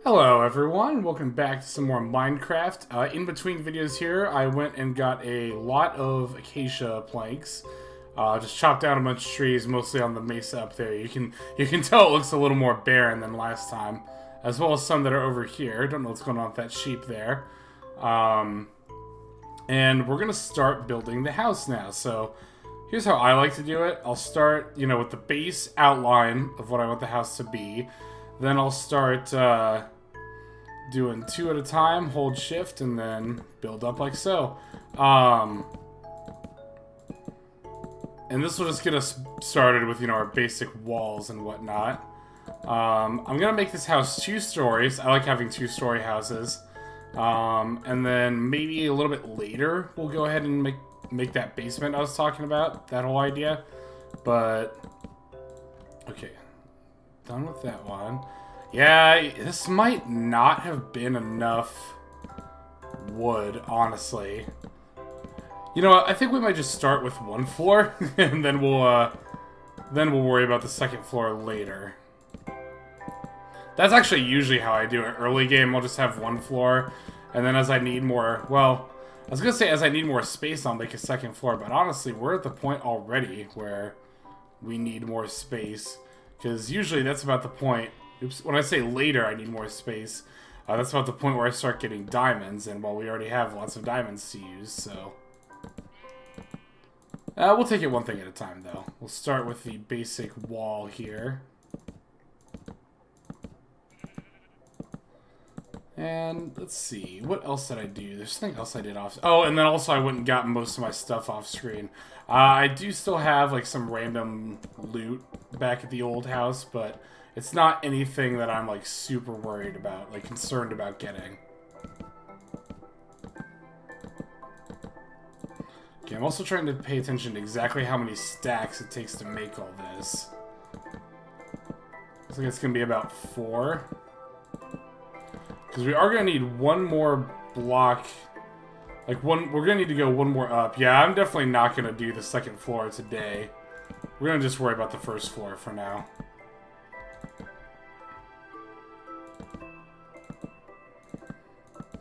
Hello everyone, welcome back to some more Minecraft. In between videos here, I went and got a lot of acacia planks. Just chopped down a bunch of trees, mostly on the mesa up there. You can tell it looks a little more barren than last time, as well as some that are over here. Don't know what's going on with that sheep there. And we're gonna start building the house now. So here's how I like to do it. I'll start, with the base outline of what I want the house to be. Then I'll start doing two at a time, hold shift, and then build up like so. And this will just get us started with, our basic walls and whatnot. I'm going to make this house 2 stories. I like having 2-story houses. And then maybe a little bit later, we'll go ahead and make that basement I was talking about, that whole idea. But, okay. Done with that one. Yeah, this might not have been enough wood, honestly. You know what? I think we might just start with 1 floor, and then we'll worry about the 2nd floor later. That's actually usually how I do it. Early game, I'll just have 1 floor, and then as I need more, well, I was gonna say as I need more space, I'll make a 2nd floor, but honestly, we're at the point already where we need more space. Because usually that's about the point, when I say later I need more space, that's about the point where I start getting diamonds, and well, we already have lots of diamonds to use, so. We'll take it one thing at a time, though. We'll start with the basic wall here. And let's see, what else did I do? There's something else I did off. Oh, and then also I went and got most of my stuff off screen. I do still have like some random loot back at the old house, but it's not anything that I'm like super worried about, like concerned about getting. Okay, I'm also trying to pay attention to exactly how many stacks it takes to make all this. Looks like it's gonna be about 4. Because we are going to need 1 more block. We're going to need to go 1 more up. Yeah, I'm definitely not going to do the 2nd floor today. We're going to just worry about the 1st floor for now.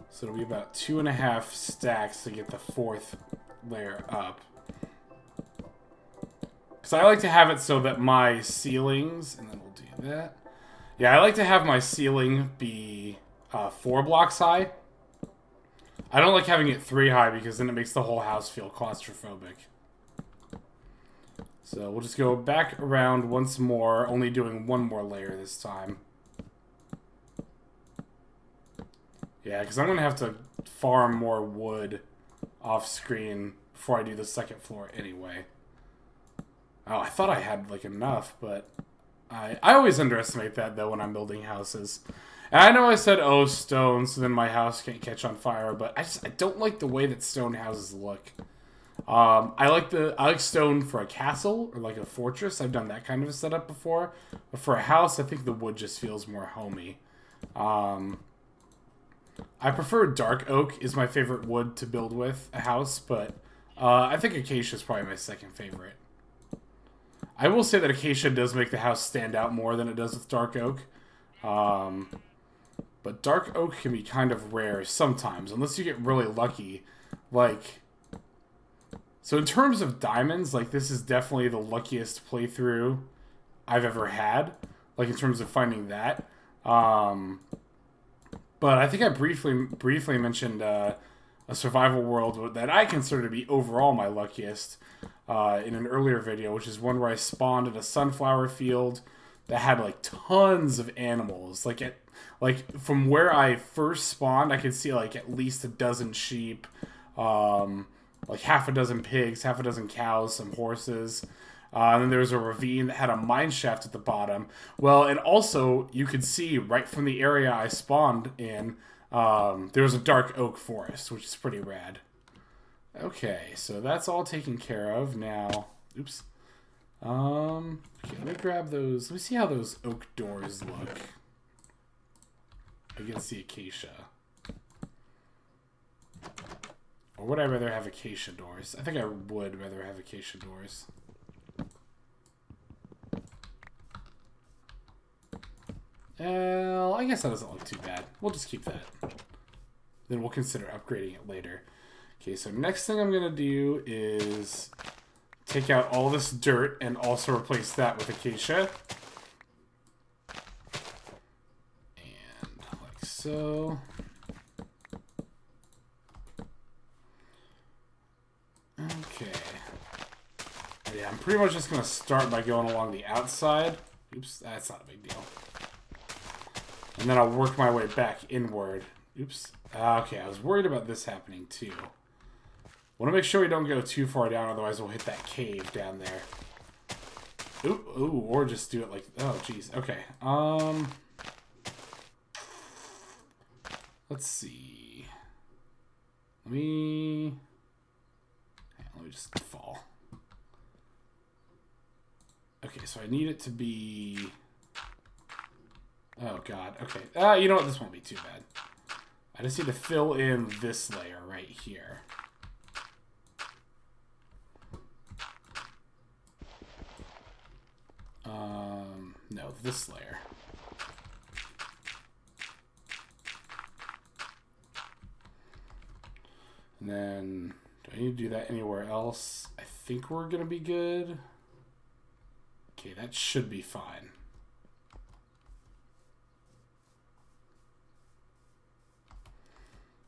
So it'll be about 2.5 stacks to get the 4th layer up. Because I like to have it so that my ceilings, and then we'll do that. Yeah, I like to have my ceiling be 4 blocks high. I don't like having it 3 high because then it makes the whole house feel claustrophobic. So we'll just go back around once more, only doing 1 more layer this time. Yeah, because I'm going to have to farm more wood off screen before I do the 2nd floor anyway. Oh, I thought I had like enough, but I always underestimate that though when I'm building houses. And I know I said, oh, stone, so then my house can't catch on fire, but I don't like the way that stone houses look. I like stone for a castle or like a fortress. I've done that kind of a setup before. But for a house, I think the wood just feels more homey. I prefer dark oak is my favorite wood to build with a house, but I think acacia is probably my 2nd favorite. I will say that acacia does make the house stand out more than it does with dark oak. But dark oak can be kind of rare sometimes, unless you get really lucky. So in terms of diamonds, this is definitely the luckiest playthrough I've ever had, in terms of finding that. But I think I briefly mentioned a survival world that I consider to be overall my luckiest in an earlier video, which is one where I spawned in a sunflower field that had tons of animals. From where I first spawned, I could see at least a dozen sheep, half a dozen pigs, half a dozen cows, some horses. And then there was a ravine that had a mine shaft at the bottom. Well, and also you could see right from the area I spawned in, there was a dark oak forest, which is pretty rad. Okay, so that's all taken care of now. Oops. Okay, let me grab those. Let me see how those oak doors look against the acacia. Or would I rather have acacia doors? I think I would rather have acacia doors. Well, I guess that doesn't look too bad. We'll just keep that. Then we'll consider upgrading it later. Okay, so next thing I'm going to do is take out all this dirt and also replace that with acacia. And like so. Okay. Yeah, I'm pretty much just going to start by going along the outside. Oops, that's not a big deal. And then I'll work my way back inward. Oops. Okay, I was worried about this happening too. Want to make sure we don't go too far down, otherwise we'll hit that cave down there. Ooh, or just do it like... Oh, jeez. Okay. Let's see. Let me just fall. Okay, so I need it to be... Oh, God. Okay. You know what? This won't be too bad. I just need to fill in this layer right here. No, this layer. And then, do I need to do that anywhere else? I think we're going to be good. Okay, that should be fine.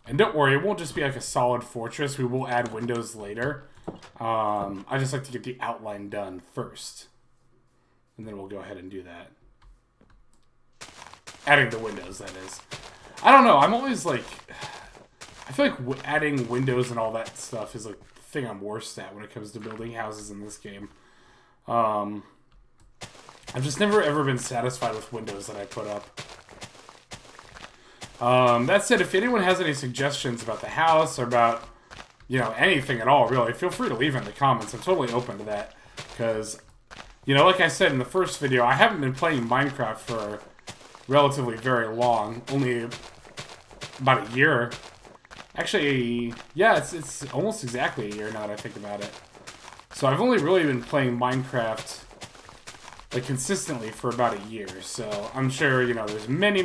And don't worry, it won't just be like a solid fortress. We will add windows later. I just like to get the outline done first. And then we'll go ahead and do that. Adding the windows, that is. I don't know, I'm always like... I feel like adding windows and all that stuff is like the thing I'm worst at when it comes to building houses in this game. I've just never ever been satisfied with windows that I put up. That said, if anyone has any suggestions about the house or about, you know, anything at all, really, feel free to leave it in the comments. I'm totally open to that. Because, you know, like I said in the first video, I haven't been playing Minecraft for relatively very long. Only about a year. Actually, yeah, it's almost exactly a year now that I think about it. So I've only really been playing Minecraft like consistently for about a year. So I'm sure, you know, there's many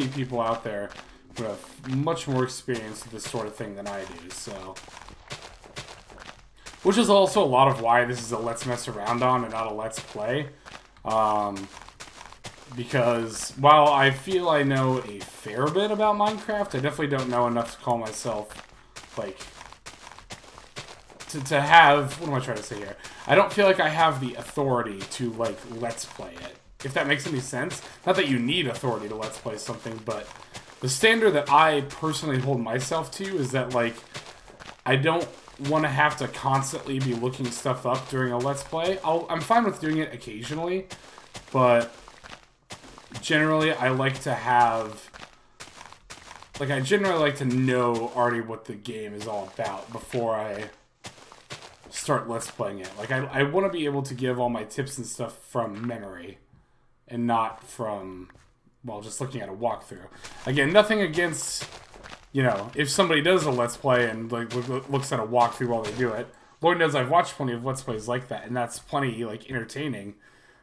people out there who have much more experience with this sort of thing than I do. So, which is also a lot of why this is a let's mess around on and not a let's play. Because while I feel I know a fair bit about Minecraft, I definitely don't know enough to call myself, like, to have, what am I trying to say here? I don't feel like I have the authority to, like, let's play it. If that makes any sense. Not that you need authority to let's play something, but the standard that I personally hold myself to is that, like, I don't want to have to constantly be looking stuff up during a let's play. I'm fine with doing it occasionally, but generally I like to have... Like, I generally like to know already what the game is all about before I start let's playing it. Like, I want to be able to give all my tips and stuff from memory and not from, well, just looking at a walkthrough. Again, nothing against, you know, if somebody does a let's play and like looks at a walkthrough while they do it. Lord knows I've watched plenty of let's plays like that, and that's plenty, like, entertaining.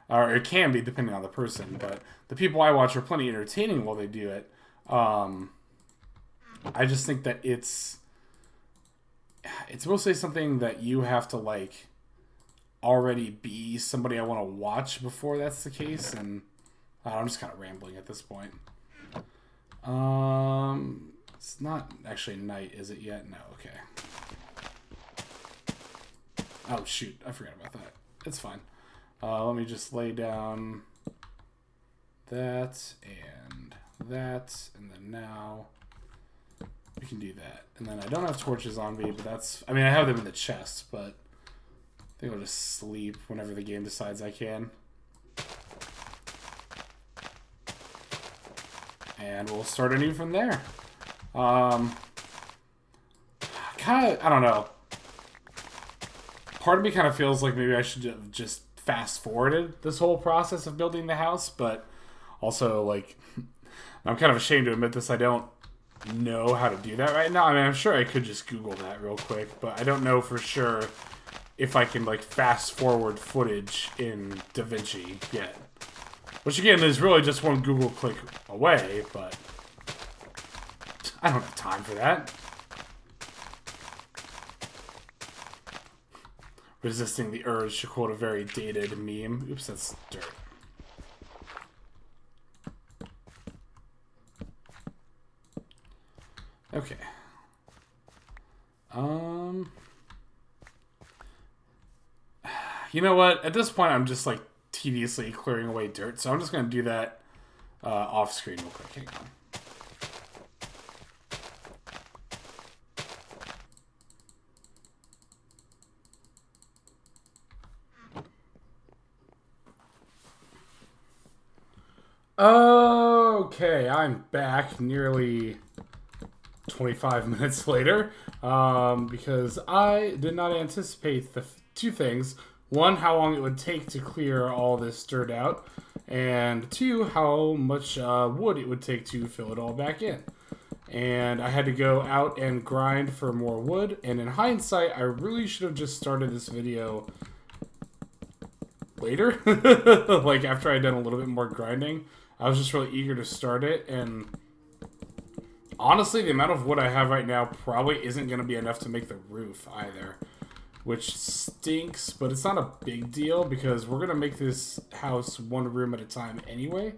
Or it can be, depending on the person, but the people I watch are plenty entertaining while they do it. I just think that it's mostly something that you have to, like, already be somebody I want to watch before that's the case, and I'm just kind of rambling at this point. It's not actually night, is it yet? No, okay. Oh, shoot, I forgot about that. It's fine. Let me just lay down that, and then now we can do that. And then I don't have torches on me, but that's... I mean, I have them in the chest, but I think I'll just sleep whenever the game decides I can. And we'll start anew from there. Kind of, I don't know. Part of me kind of feels like maybe I should have just fast-forwarded this whole process of building the house, but also, like, I'm kind of ashamed to admit this, I don't know how to do that right now. I mean, I'm sure I could just Google that real quick, but I don't know for sure if I can, like, fast-forward footage in DaVinci yet. Which, again, is really just one Google click away, but I don't have time for that. Resisting the urge to quote a very dated meme. Oops, that's dirt. Okay. You know what? At this point, I'm just like tediously clearing away dirt, so I'm just gonna do that off screen real quick. Hang on. Okay, I'm back nearly 25 minutes later because I did not anticipate the two things. One, how long it would take to clear all this dirt out, and two, how much wood it would take to fill it all back in. And I had to go out and grind for more wood, and in hindsight, I really should have just started this video later, like after I'd done a little bit more grinding. I was just really eager to start it, and honestly, the amount of wood I have right now probably isn't going to be enough to make the roof either. Which stinks, but it's not a big deal because we're going to make this house one room at a time anyway.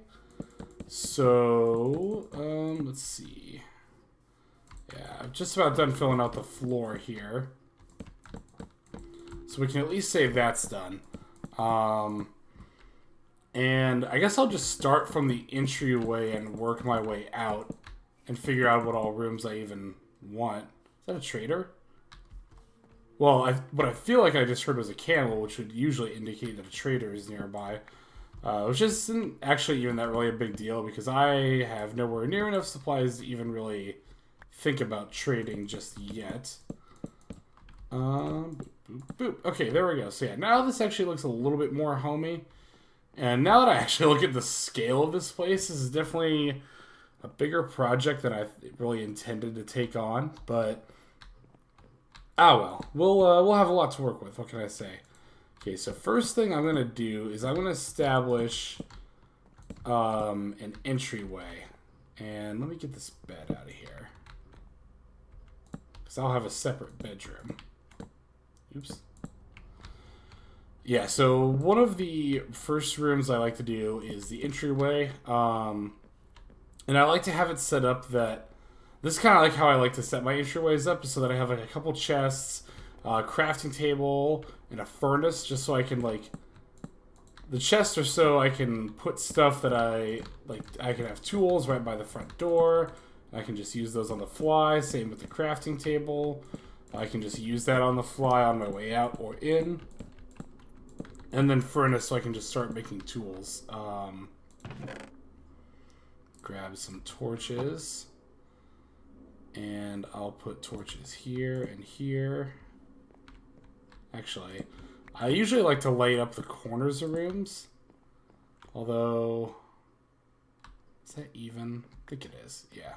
So, let's see. Yeah, I'm just about done filling out the floor here. So we can at least say that's done. And I guess I'll just start from the entryway and work my way out and figure out what all rooms I even want. Is that a trader? Well, what I feel like I just heard was a camel, which would usually indicate that a trader is nearby. Which isn't actually even that really a big deal because I have nowhere near enough supplies to even really think about trading just yet. Boop, boop. Okay, there we go. So yeah, now this actually looks a little bit more homey. And now that I actually look at the scale of this place, this is definitely a bigger project than I really intended to take on, but well, we'll have a lot to work with. What can I say? Okay, so first thing I'm gonna do is I'm gonna establish an entryway, and let me get this bed out of here because I'll have a separate bedroom. Oops. Yeah, so one of the first rooms I like to do is the entryway, and I like to have it set up that this is kind of like how I like to set my entryways up, so that I have like a couple chests, crafting table, and a furnace, just so I can like the chests are so I can put stuff that I like. I can have tools right by the front door. I can just use those on the fly. Same with the crafting table. I can just use that on the fly on my way out or in. And then furnace, so I can just start making tools. Grab some torches. And I'll put torches here and here. Actually, I usually like to light up the corners of rooms. Although, is that even? I think it is, yeah.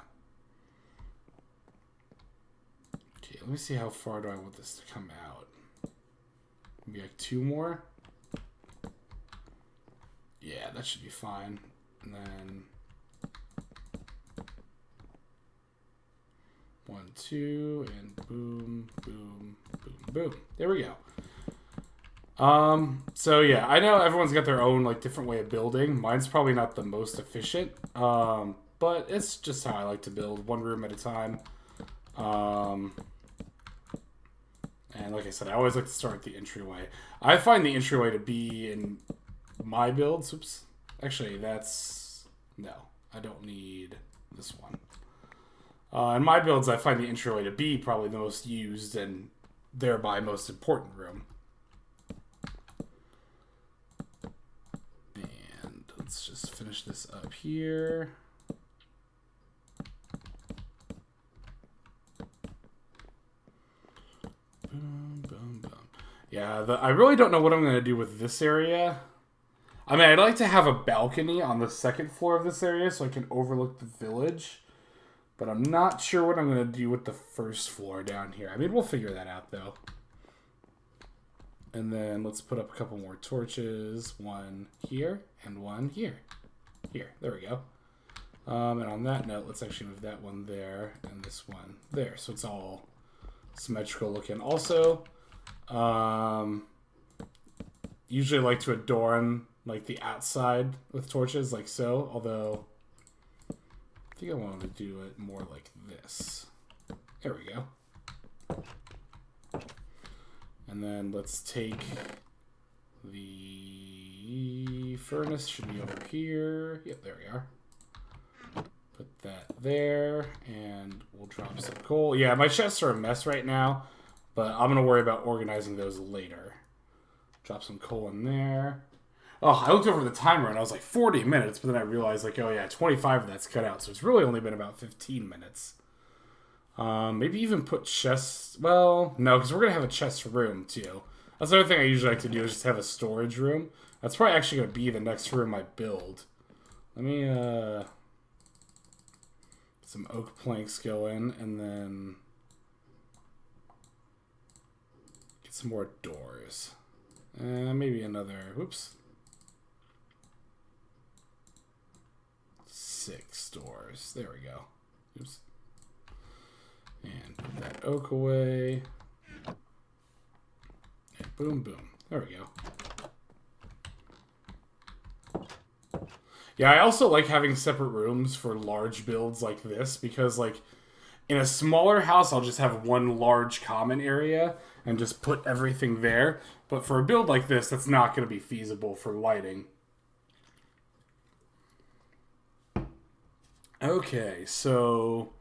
Okay, let me see how far do I want this to come out. Maybe like 2 more? Yeah, that should be fine. And then 1, 2, and boom, boom, boom, boom. There we go. So yeah, I know everyone's got their own like different way of building. Mine's probably not the most efficient, but it's just how I like to build, one room at a time. And like I said, I always like to start at the entryway. I find the entryway to be in my builds. Oops. Actually, no, I don't need this one. In my builds, I find the entryway to be probably the most used and thereby most important room. And let's just finish this up here. Boom, boom, boom. Yeah, I really don't know what I'm going to do with this area. I mean, I'd like to have a balcony on the second floor of this area so I can overlook the village. But I'm not sure what I'm going to do with the first floor down here. I mean, we'll figure that out, though. And then let's put up a couple more torches. 1 here and 1 here. Here, there we go. And on that note, let's actually move that one there and this one there. So it's all symmetrical looking. Also, usually like to adorn like the outside with torches like so. Although, I think I wanted to do it more like this. There we go. And then let's take the furnace, should be over here. Yep, there we are. Put that there, and we'll drop some coal. Yeah, my chests are a mess right now, but I'm going to worry about organizing those later. Drop some coal in there. Oh, I looked over the timer, and I was like 40 minutes, but then I realized, like, oh yeah, 25 of that's cut out, so it's really only been about 15 minutes. Maybe even put chests... Well, no, because we're going to have a chest room, too. That's the other thing I usually like to do, is just have a storage room. That's probably actually going to be the next room I build. Let me, some oak planks go in, and then get some more doors. Maybe another... Whoops. 6 doors. There we go. Oops. And put that oak away. And boom, boom. There we go. Yeah, I also like having separate rooms for large builds like this because, like, in a smaller house, I'll just have one large common area and just put everything there. But for a build like this, that's not going to be feasible for lighting. Okay, so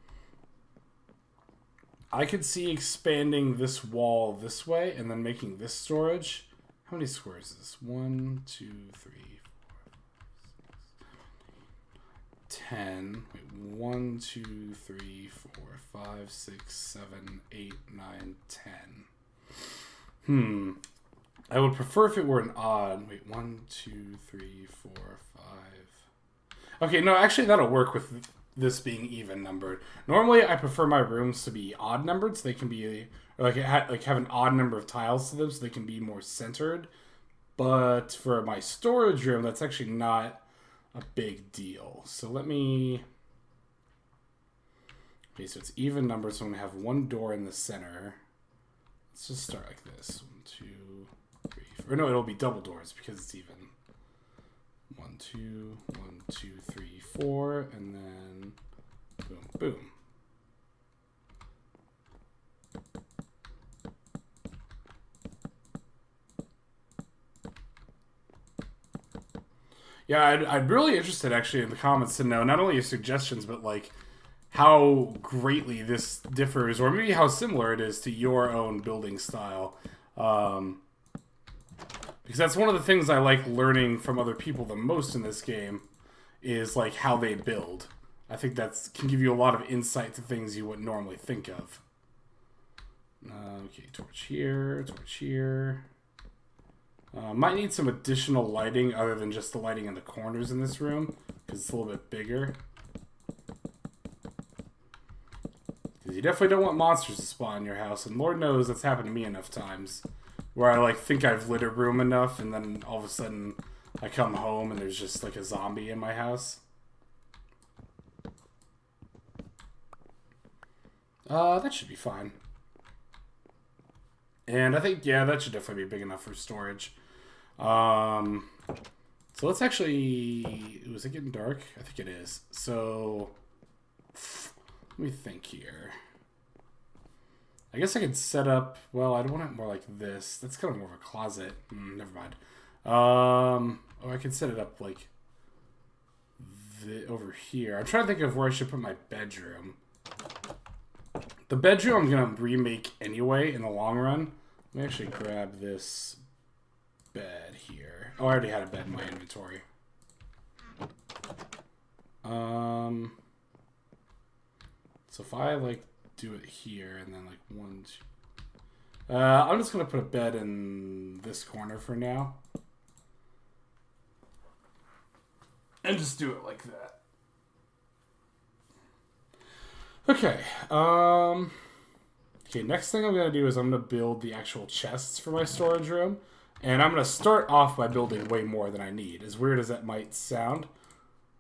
I could see expanding this wall this way and then making this storage. How many squares is this? 1, 2, 3, 4, 10. Wait, 1, 2, 3, 4, 5, 6, 7, 8, 9, 10. I would prefer if it were an odd. Wait, 1, 2, 3, 4, 5. Okay, no, actually that'll work with this being even numbered. Normally, I prefer my rooms to be odd numbered, so they can be like have an odd number of tiles to them, so they can be more centered. But for my storage room, that's actually not a big deal. So let me. Okay, so it's even numbered, so I'm gonna have one door in the center. Let's just start like this. 1, 2, 3, 4. Or no, it'll be double doors because it's even. 1, 2, 1, 2, 3, 4, and then boom, boom. Yeah, I'd really interested actually in the comments to know not only your suggestions, but like how greatly this differs, or maybe how similar it is to your own building style. Because that's one of the things I like learning from other people the most in this game is like how they build. I think that can give you a lot of insight to things you wouldn't normally think of. Okay, torch here, torch here. Might need some additional lighting other than just the lighting in the corners in this room because it's a little bit bigger. Because you definitely don't want monsters to spawn in your house, and Lord knows that's happened to me enough times. Where I like think I've lit a room enough, and then all of a sudden I come home and there's just like a zombie in my house. That should be fine. And I think, yeah, that should definitely be big enough for storage. So let's actually... Is it getting dark? I think it is. So let me think here. I guess I could set up... Well, I don't want it more like this. That's kind of more of a closet. Never mind. Oh, I could set it up like over here. I'm trying to think of where I should put my bedroom. The bedroom I'm going to remake anyway in the long run. Let me actually grab this bed here. Oh, I already had a bed in my inventory. So if I like do it here and then like 1, 2. I'm just going to put a bed in this corner for now. And just do it like that. Okay, okay, next thing I'm going to do is I'm going to build the actual chests for my storage room. And I'm going to start off by building way more than I need, as weird as that might sound.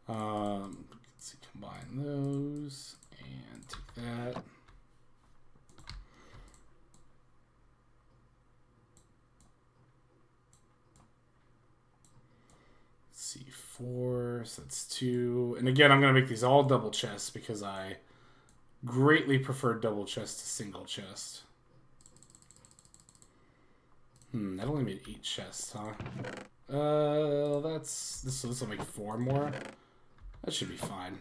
Let's see, combine those and take that. C4, so that's 2. And again, I'm going to make these all double chests because I greatly prefer double chest to single chest. That only made 8 chests, huh? This will make 4 more. That should be fine.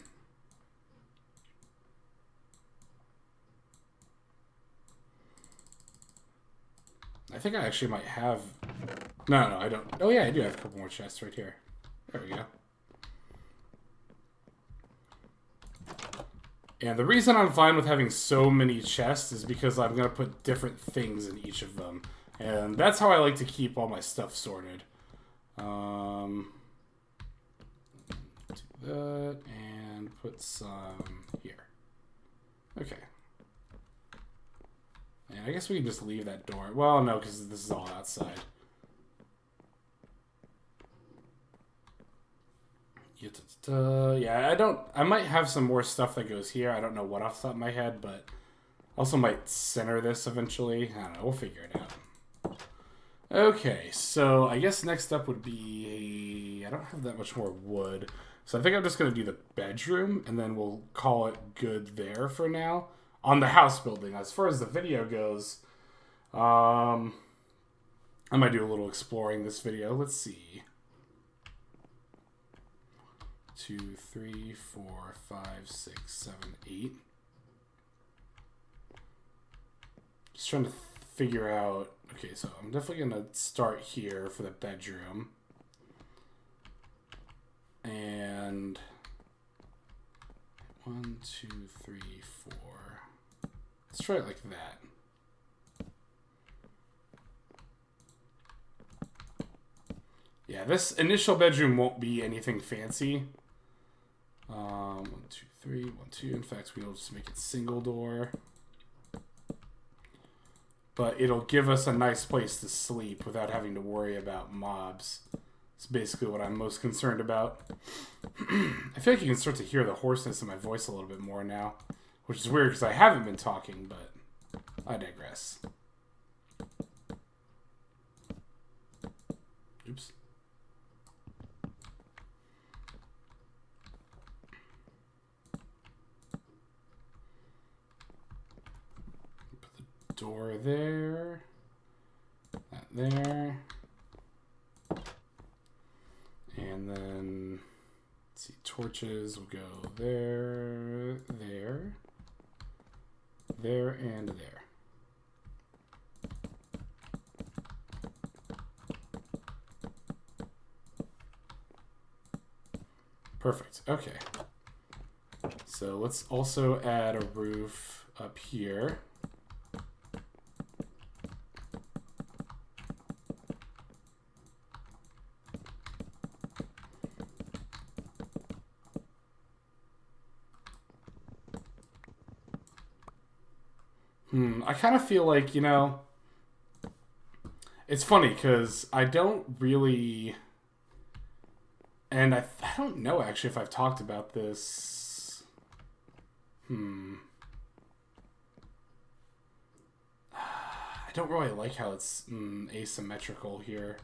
I think I actually might have... No, I don't. Oh yeah, I do have a couple more chests right here. There we go. And the reason I'm fine with having so many chests is because I'm going to put different things in each of them. And that's how I like to keep all my stuff sorted. Do that and put some here. Okay. And I guess we can just leave that door. Well, no, because this is all outside. Yeah, I might have some more stuff that goes here. I don't know what off the top of my head, but also might center this eventually. I don't know. We'll figure it out. Okay, so I guess next up would be... I don't have that much more wood. So I think I'm just going to do the bedroom, and then we'll call it good there for now. On the house building. As far as the video goes, I might do a little exploring this video. Let's see. 2, 3, 4, 5, 6, 7, 8. Just trying to figure out... Okay, so I'm definitely going to start here for the bedroom. And... 1, 2, 3, 4. Let's try it like that. Yeah, this initial bedroom won't be anything fancy. 1, 2, 3, 1, 2. In fact, we'll just make it single door. But it'll give us a nice place to sleep without having to worry about mobs. It's basically what I'm most concerned about. I feel like you can start to hear the hoarseness in my voice a little bit more now. Which is weird because I haven't been talking, but I digress. Oops. Put the door there. That there. And then, let's see, torches will go there, there. There and there. Perfect. Okay. So let's also add a roof up here. I kind of feel like, you know, it's funny because I don't really, and I don't know actually if I've talked about this. I don't really like how it's asymmetrical here.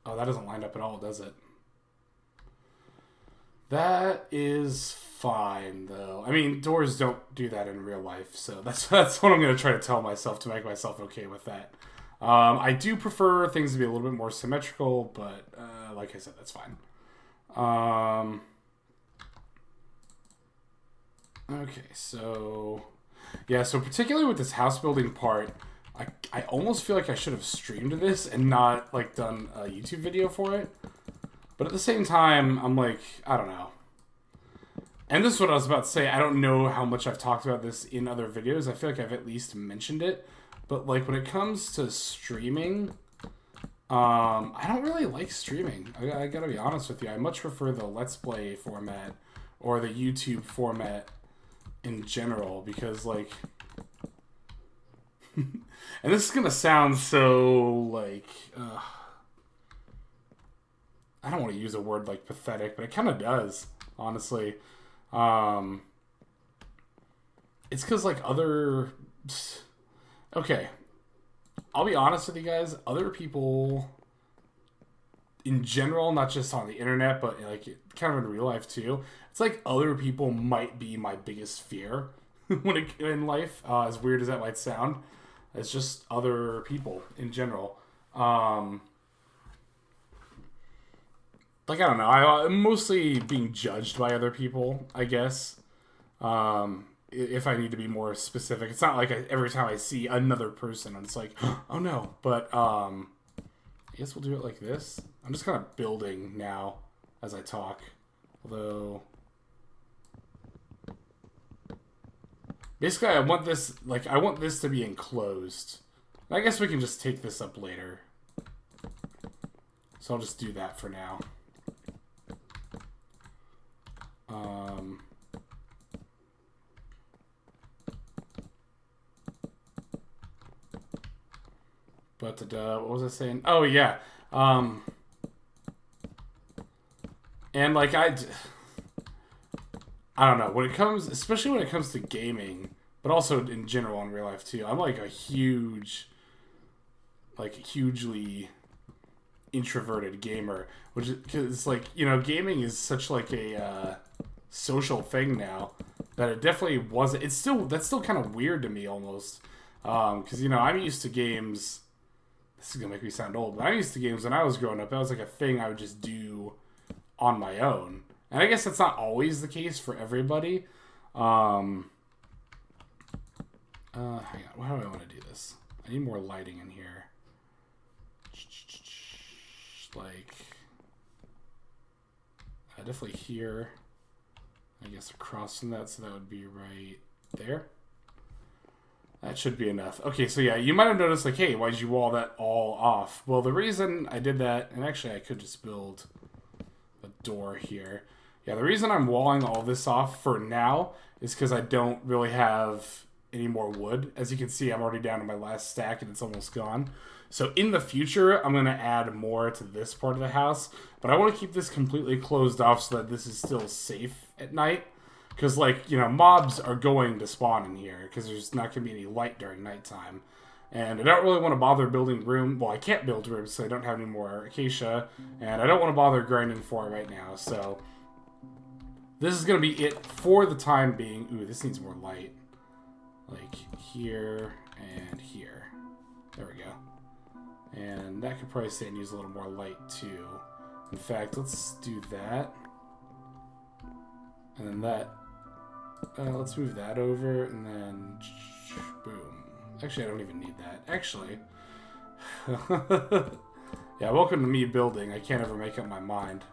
Oh, that doesn't line up at all, does it? That is fine, though. I mean, doors don't do that in real life, so that's what I'm going to try to tell myself to make myself okay with that. I do prefer things to be a little bit more symmetrical, but like I said, that's fine. Okay, so... Yeah, so particularly with this house building part, I almost feel like I should have streamed this and not, like, done a YouTube video for it. But at the same time, I'm like, I don't know. And this is what I was about to say. I don't know how much I've talked about this in other videos. I feel like I've at least mentioned it. But, like, when it comes to streaming, I don't really like streaming. I gotta be honest with you. I much prefer the Let's Play format or the YouTube format in general. Because, like... and this is gonna sound so, like... I don't want to use a word like pathetic, but it kind of does, honestly. It's because, like, other... Okay. I'll be honest with you guys. Other people, in general, not just on the internet, but, like, kind of in real life, too. It's like other people might be my biggest fear in life. As weird as that might sound. It's just other people, in general. Like, I don't know. I'm mostly being judged by other people, I guess. If I need to be more specific. It's not like every time I see another person, it's like, oh no. But, I guess we'll do it like this. I'm just kind of building now as I talk. Although, basically I want this to be enclosed. I guess we can just take this up later. So I'll just do that for now. But what was I saying? Oh yeah, and like I don't know, when it comes, especially when it comes to gaming, but also in general in real life too. I'm like a hugely introverted gamer, which is because, like, you know, gaming is such like a social thing now that it definitely wasn't. That's still kind of weird to me almost, because, you know, I'm used to games. This is gonna make me sound old, but I'm used to games when I was growing up. That was like a thing I would just do on my own, and I guess that's not always the case for everybody. Hang on, how do I want to do this? I need more lighting in here. Like, definitely here. I guess across from that, so that would be right there. That should be enough. Okay, so yeah, you might have noticed, like, hey, why'd you wall that all off? Well, the reason I did that, and actually I could just build a door here. Yeah, the reason I'm walling all this off for now is because I don't really have any more wood. As you can see, I'm already down to my last stack and it's almost gone. So in the future, I'm going to add more to this part of the house, but I want to keep this completely closed off so that this is still safe at night. Because, like, you know, mobs are going to spawn in here because there's not going to be any light during nighttime. And I don't really want to bother building room. Well, I can't build rooms, so I don't have any more acacia. And I don't want to bother grinding for it right now. So this is going to be it for the time being. Ooh, this needs more light. Like here and here. There we go. And that could probably stand use a little more light too. In fact, let's do that. And then that. Let's move that over, and then boom. Actually, I don't even need that. Actually, yeah. Welcome to me building. I can't ever make up my mind.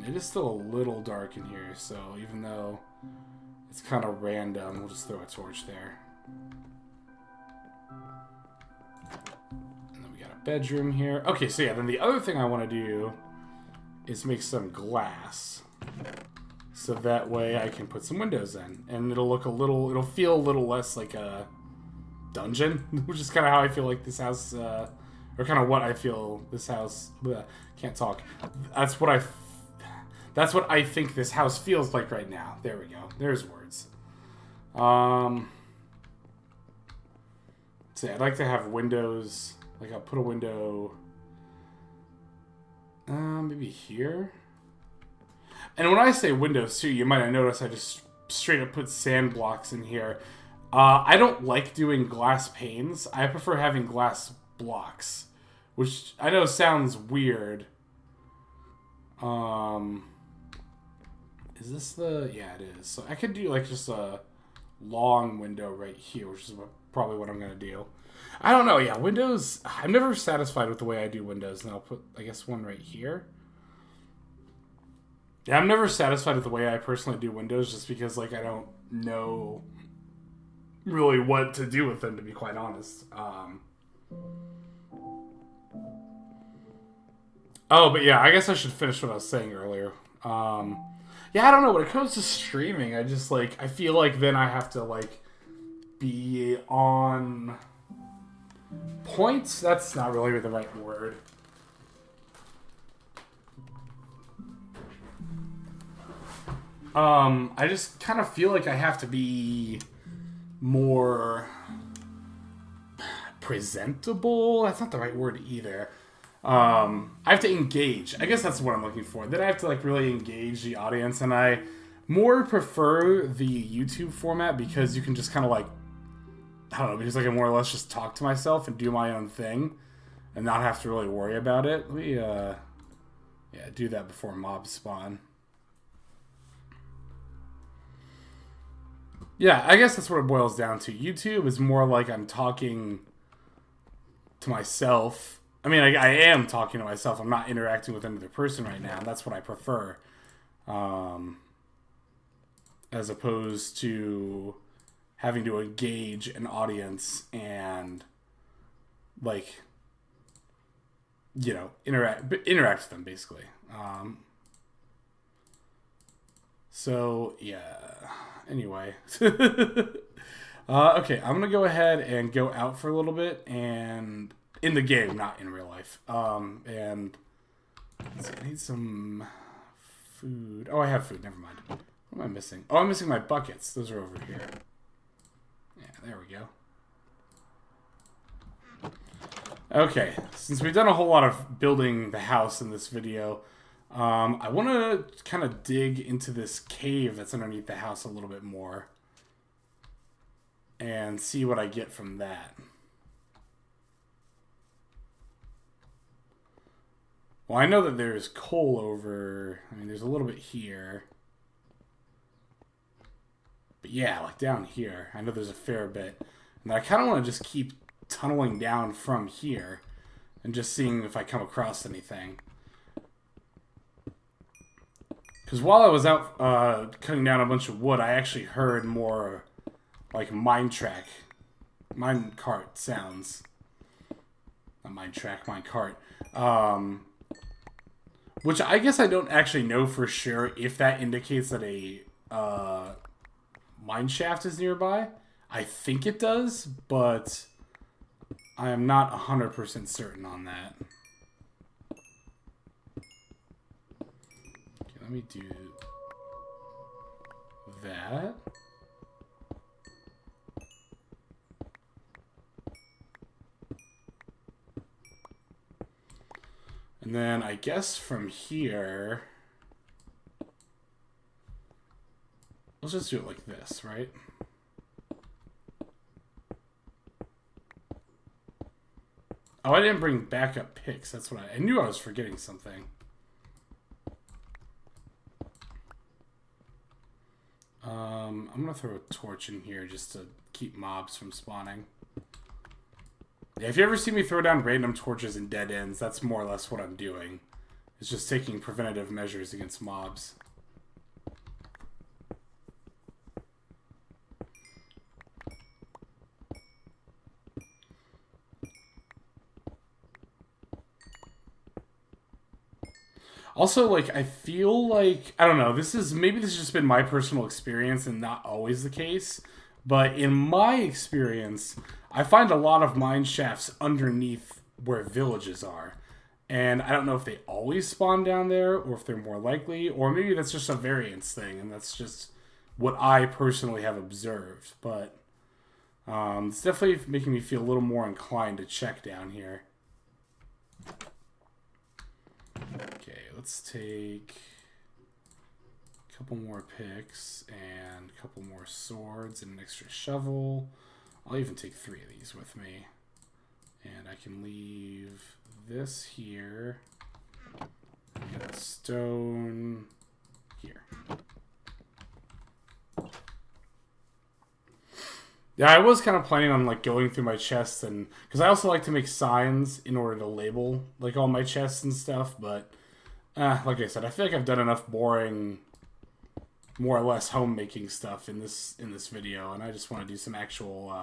It is still a little dark in here, so even though it's kind of random, we'll just throw a torch there. Bedroom here. Okay, so yeah, then the other thing I want to do is make some glass. So that way I can put some windows in. And it'll feel a little less like a dungeon, which is kind of how I feel like this house, or kind of what I feel this house, can't talk. That's what I think this house feels like right now. There we go. There's words. So yeah, I'd like to have windows. Like, I'll put a window, maybe here. And when I say windows, too, you might have noticed I just straight up put sand blocks in here. I don't like doing glass panes. I prefer having glass blocks, which I know sounds weird. Is this the... Yeah, it is. So I could do, like, just a long window right here, which is probably what I'm going to do. I don't know, yeah, windows... I'm never satisfied with the way I do windows, and I'll put, I guess, one right here. Yeah, I'm never satisfied with the way I personally do windows, just because, like, I don't know really what to do with them, to be quite honest. Oh, but yeah, I guess I should finish what I was saying earlier. Yeah, I don't know, when it comes to streaming, I just, like, I feel like then I have to, like, be on point. That's not really the right word. I just kind of feel like I have to be more presentable. That's not the right word either. I have to engage. I guess that's what I'm looking for. Then I have to like really engage the audience, and I more prefer the YouTube format because you can just kind of like, I don't know, because I can more or less just talk to myself and do my own thing and not have to really worry about it. Let me, yeah, do that before mobs spawn. Yeah, I guess that's what it boils down to. YouTube is more like I'm talking to myself. I mean, I am talking to myself. I'm not interacting with another person right now. That's what I prefer. As opposed to having to engage an audience and, like, you know, interact with them, basically. So, yeah. Anyway. Okay, I'm going to go ahead and go out for a little bit, and in the game, not in real life. And let's see, I need some food. Oh, I have food. Never mind. What am I missing? Oh, I'm missing my buckets. Those are over here. Yeah, there we go. Okay, since we've done a whole lot of building the house in this video, I want to kind of dig into this cave that's underneath the house a little bit more and see what I get from that. Well, I know that there's coal over... I mean, there's a little bit here. But yeah, like down here, I know there's a fair bit. And I kind of want to just keep tunneling down from here and just seeing if I come across anything. Because while I was out cutting down a bunch of wood, I actually heard more like mine cart sounds. Not mine cart. Which I guess I don't actually know for sure if that indicates that a mine shaft is nearby. I think it does, but I am not 100% certain on that. Okay, let me do that. And then I guess from here, let's just do it like this, right? Oh, I didn't bring backup picks. That's what I knew I was forgetting something. I'm going to throw a torch in here just to keep mobs from spawning. Yeah, if you ever see me throw down random torches in dead ends, that's more or less what I'm doing. It's just taking preventative measures against mobs. Also, like, I feel like, I don't know, maybe this has just been my personal experience and not always the case, but in my experience, I find a lot of mine shafts underneath where villages are. And I don't know if they always spawn down there, or if they're more likely, or maybe that's just a variance thing, and that's just what I personally have observed. But it's definitely making me feel a little more inclined to check down here. Okay, let's take a couple more picks and a couple more swords and an extra shovel. I'll even take 3 of these with me. And I can leave this here. And a stone here. Yeah, I was kind of planning on like going through my chests, and because I also like to make signs in order to label like all my chests and stuff, but like I said, I feel like I've done enough boring, more or less homemaking stuff in this video, and I just want to do some actual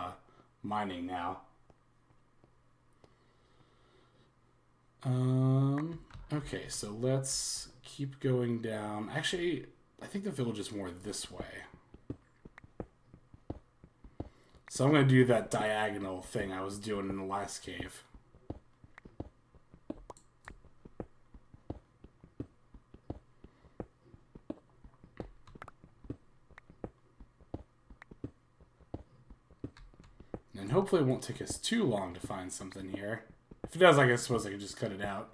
mining now. Okay, so let's keep going down. Actually, I think the village is more this way. So I'm going to do that diagonal thing I was doing in the last cave. And hopefully it won't take us too long to find something here. If it does, I suppose I could just cut it out.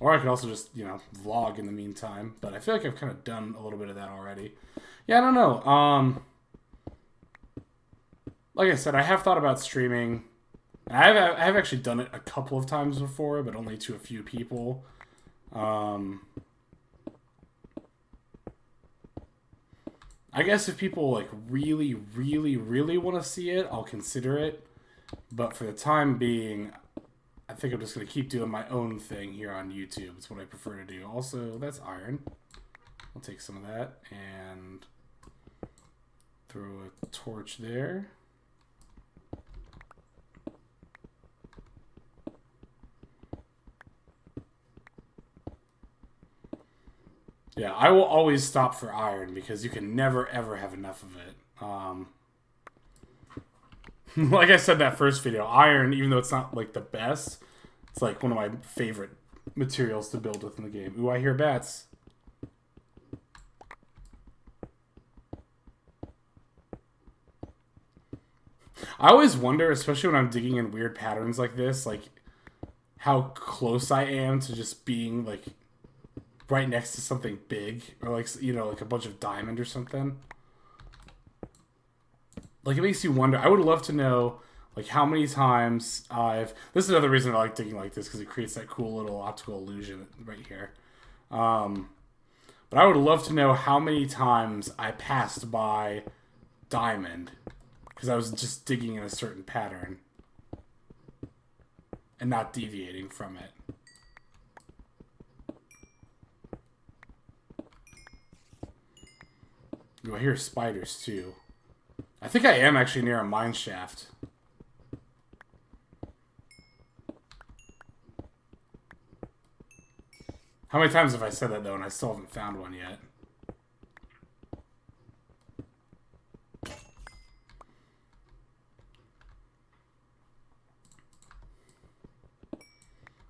Or I could also just, you know, vlog in the meantime. But I feel like I've kind of done a little bit of that already. Yeah, I don't know. Like I said, I have thought about streaming. I have actually done it a couple of times before, but only to a few people. I guess if people like really, really, really want to see it, I'll consider it. But for the time being, I think I'm just going to keep doing my own thing here on YouTube. It's what I prefer to do. Also, that's iron. I'll take some of that and throw a torch there. Yeah, I will always stop for iron because you can never, ever have enough of it. Like I said in that first video, iron, even though it's not like the best, it's like one of my favorite materials to build with in the game. Ooh, I hear bats. I always wonder, especially when I'm digging in weird patterns like this, like how close I am to just being like right next to something big, or like, you know, like a bunch of diamond or something. Like, it makes you wonder. I would love to know, like, how many times I've... This is another reason I like digging like this, because it creates that cool little optical illusion right here. But I would love to know how many times I passed by diamond, because I was just digging in a certain pattern and not deviating from it. Ooh, I hear spiders, too. I think I am actually near a mine shaft. How many times have I said that, though, and I still haven't found one yet?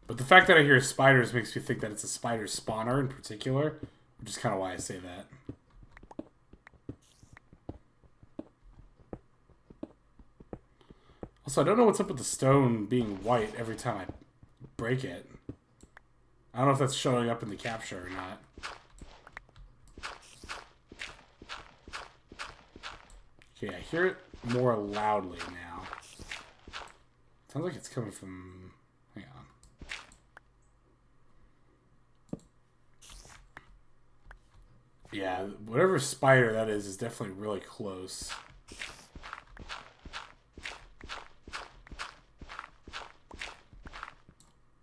But the fact that I hear spiders makes me think that it's a spider spawner in particular, which is kind of why I say that. Also, I don't know what's up with the stone being white every time I break it. I don't know if that's showing up in the capture or not. Okay, I hear it more loudly now. Sounds like it's coming from... Hang on. Yeah, whatever spider that is definitely really close.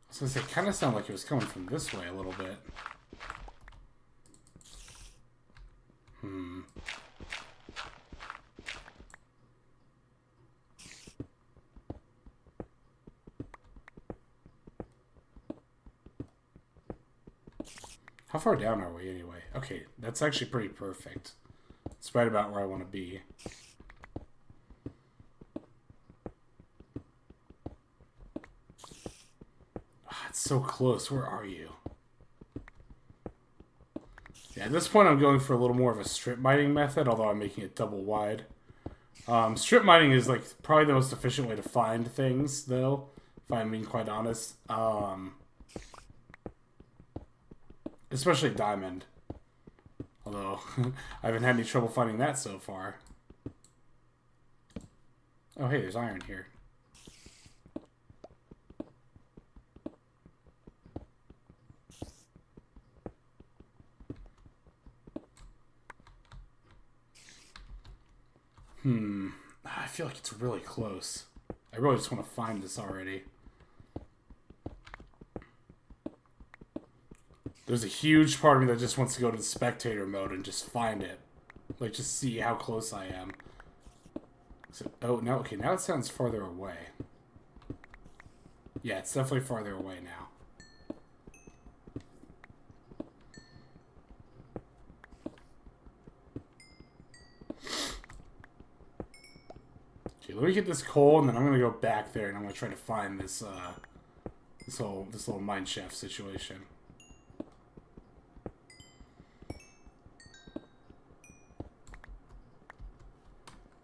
I was gonna say, it kind of sounded like it was coming from this way a little bit. How far down are we anyway? Okay, that's actually pretty perfect. It's right about where I want to be. It's so close. Where are you? Yeah, at this point I'm going for a little more of a strip mining method, although I'm making it double wide. Strip mining is like probably the most efficient way to find things, though, if I'm being quite honest. Especially diamond. Although, I haven't had any trouble finding that so far. Oh, hey, there's iron here. I feel like it's really close. I really just want to find this already. There's a huge part of me that just wants to go to the spectator mode and just find it. Like, just see how close I am. So, oh, no, okay, now it sounds farther away. Yeah, it's definitely farther away now. Okay, let me get this coal, and then I'm gonna go back there, and I'm gonna try to find this this little mine shaft situation.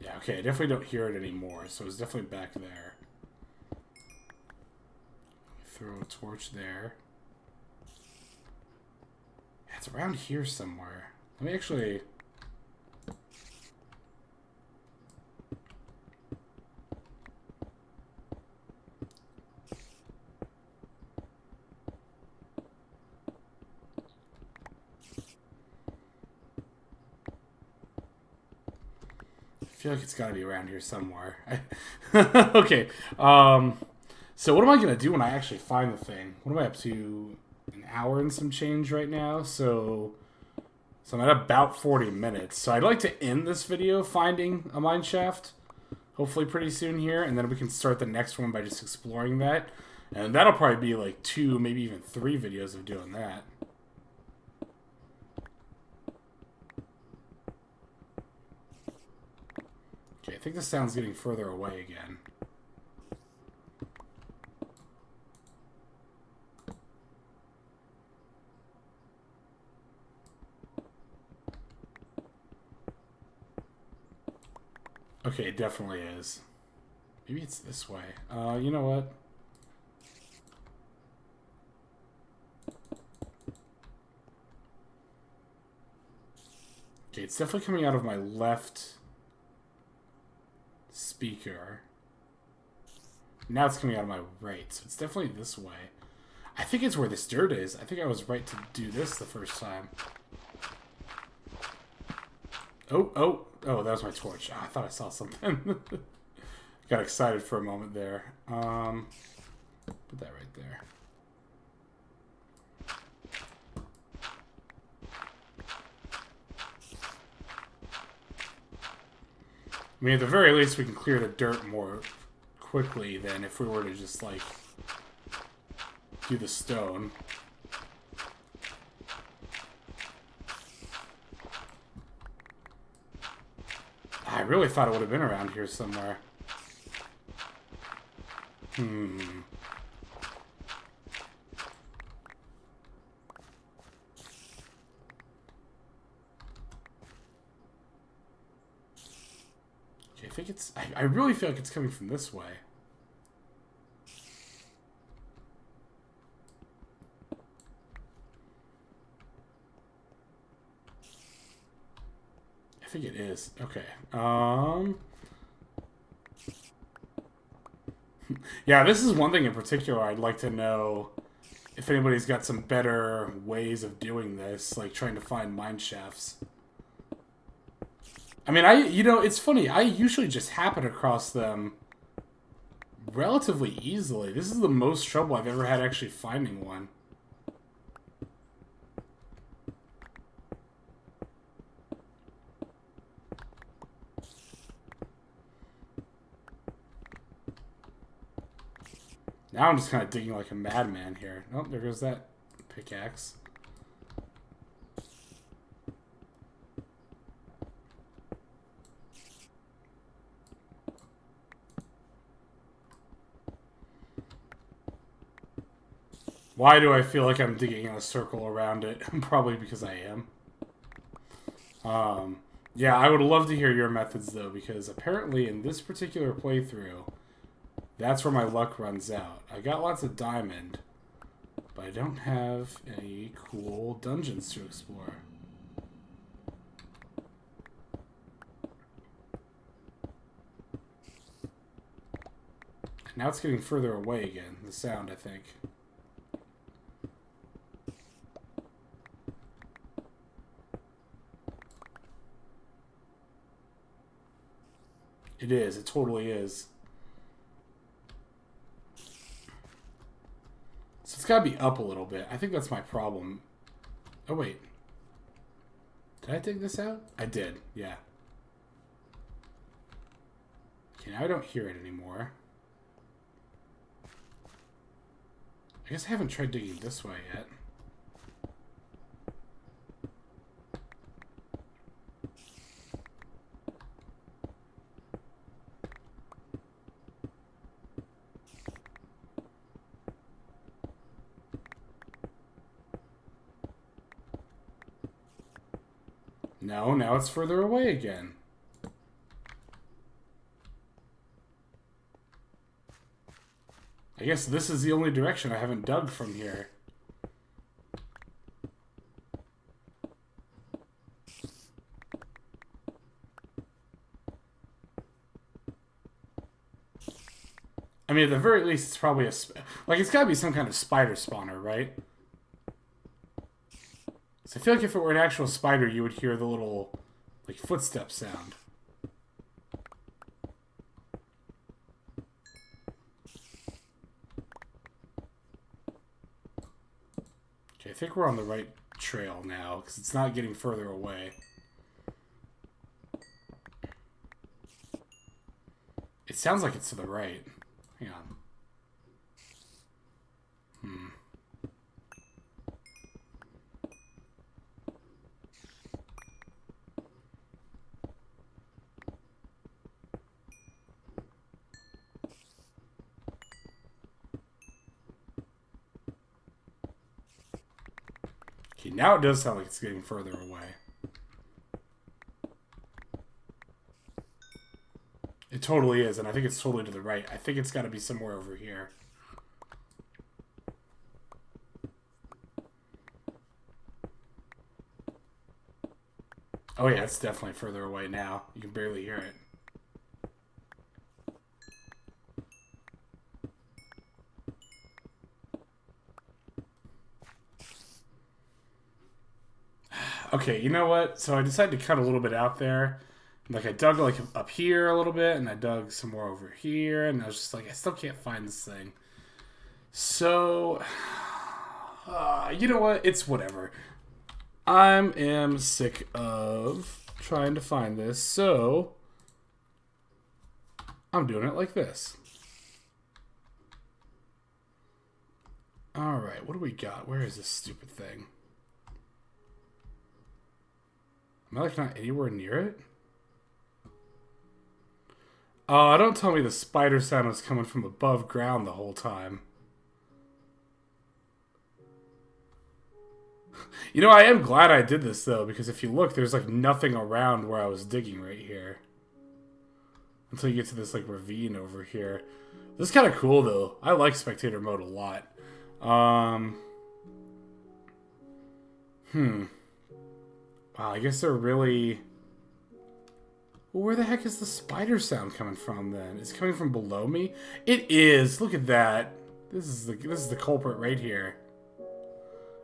Yeah, okay, I definitely don't hear it anymore, so it's definitely back there. Throw a torch there. Yeah, it's around here somewhere. Let me actually... I feel like it's gotta be around here somewhere. Okay, so what am I gonna do when I actually find the thing? What am I up to? An hour and some change right now, so I'm at about 40 minutes. So I'd like to end this video finding a mine shaft, hopefully pretty soon here, and then we can start the next one by just exploring that. And that'll probably be like 2, maybe even 3 videos of doing that. Okay, I think the sound's getting further away again. Okay, it definitely is. Maybe it's this way. You know what? Okay, it's definitely coming out of my left speaker. Now it's coming out of my right, so it's definitely this way. I think it's where this dirt is. I think I was right to do this the first time. Oh, that was my torch. I thought I saw something. Got excited for a moment there. Put that right there. I mean, at the very least, we can clear the dirt more quickly than if we were to just, like, do the stone. I really thought it would have been around here somewhere. Okay, I think it's... I really feel like it's coming from this way. I think it is. Okay. Yeah, this is one thing in particular I'd like to know if anybody's got some better ways of doing this, like trying to find mine shafts. I mean, it's funny, I usually just happen across them relatively easily. This is the most trouble I've ever had actually finding one. Now I'm just kind of digging like a madman here. Oh, there goes that pickaxe. Why do I feel like I'm digging in a circle around it? Probably because I am. Yeah, I would love to hear your methods, though, because apparently in this particular playthrough, that's where my luck runs out. I got lots of diamond, but I don't have any cool dungeons to explore. Now it's getting further away again, the sound, I think. It is. It totally is. So it's got to be up a little bit. I think that's my problem. Oh, wait. Did I take this out? I did, yeah. Okay, now I don't hear it anymore. I guess I haven't tried digging this way yet. No, now it's further away again. I guess this is the only direction I haven't dug from here. I mean, at the very least, it's probably a... Like, it's gotta be some kind of spider spawner, right? So I feel like if it were an actual spider, you would hear the little, like, footstep sound. Okay, I think we're on the right trail now, because it's not getting further away. It sounds like it's to the right. Hang on. Okay, now it does sound like it's getting further away. It totally is, and I think it's totally to the right. I think it's got to be somewhere over here. Oh yeah, it's definitely further away now. You can barely hear it. Okay, you know what? So I decided to cut a little bit out there. Like, I dug, like, up here a little bit, and I dug some more over here, and I was just like, I still can't find this thing. So, you know what? It's whatever. I am sick of trying to find this, so I'm doing it like this. Alright, what do we got? Where is this stupid thing? Am I, like, not anywhere near it? Oh, don't tell me the spider sound was coming from above ground the whole time. You know, I am glad I did this, though, because if you look, there's, like, nothing around where I was digging right here. Until you get to this, like, ravine over here. This is kind of cool, though. I like spectator mode a lot. Wow, I guess they're really... Well, where the heck is the spider sound coming from, then? Is it coming from below me? It is! Look at that! This is the culprit right here.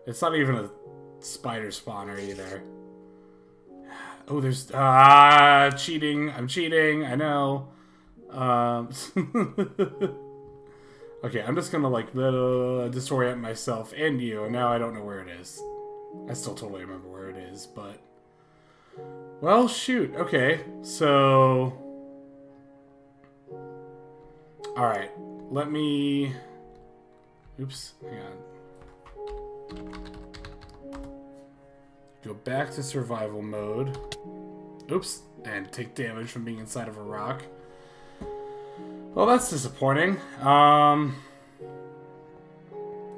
It's not even a spider spawner, either. Oh, there's... cheating. I'm cheating. I know. Okay, I'm just gonna, like, disorient myself and you, and now I don't know where it is. I still totally remember where it is, but... Well, shoot. Okay, so... Alright, let me... Oops, hang on. Go back to survival mode. Oops, and take damage from being inside of a rock. Well, that's disappointing. And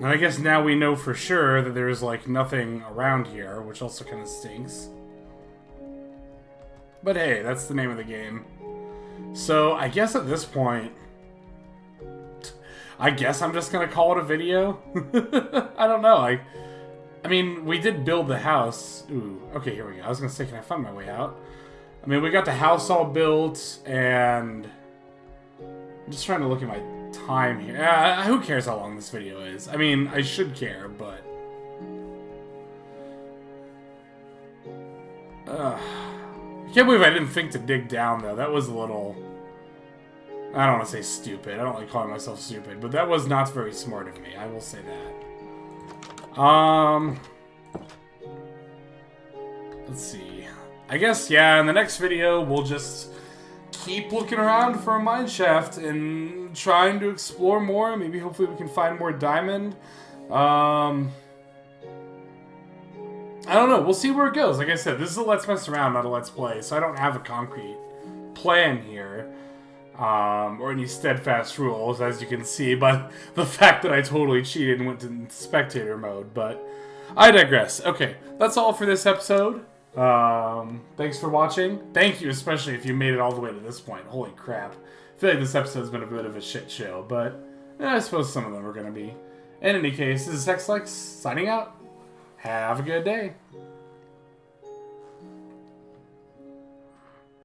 I guess now we know for sure that there's, like, nothing around here, which also kind of stinks. But hey, that's the name of the game. So, I guess at this point... I guess I'm just gonna call it a video? I don't know, I mean, we did build the house. Ooh, okay, here we go. I was gonna say, can I find my way out? I mean, we got the house all built, and... I'm just trying to look at my time here. Who cares how long this video is? I mean, I should care, but... I can't believe I didn't think to dig down, though. That was a little... I don't want to say stupid. I don't like calling myself stupid, but that was not very smart of me. I will say that. Let's see. I guess, yeah, in the next video, we'll just keep looking around for a mine shaft and trying to explore more. Maybe, hopefully, we can find more diamond. I don't know. We'll see where it goes. Like I said, this is a Let's Mess Around, not a Let's Play, so I don't have a concrete plan here. Or any steadfast rules, as you can see by the fact that I totally cheated and went to spectator mode, but I digress. Okay, that's all for this episode. Thanks for watching. Thank you, especially if you made it all the way to this point. Holy crap. I feel like this episode's been a bit of a shit show, but I suppose some of them are going to be. In any case, this is Xlex signing out. Have a good day.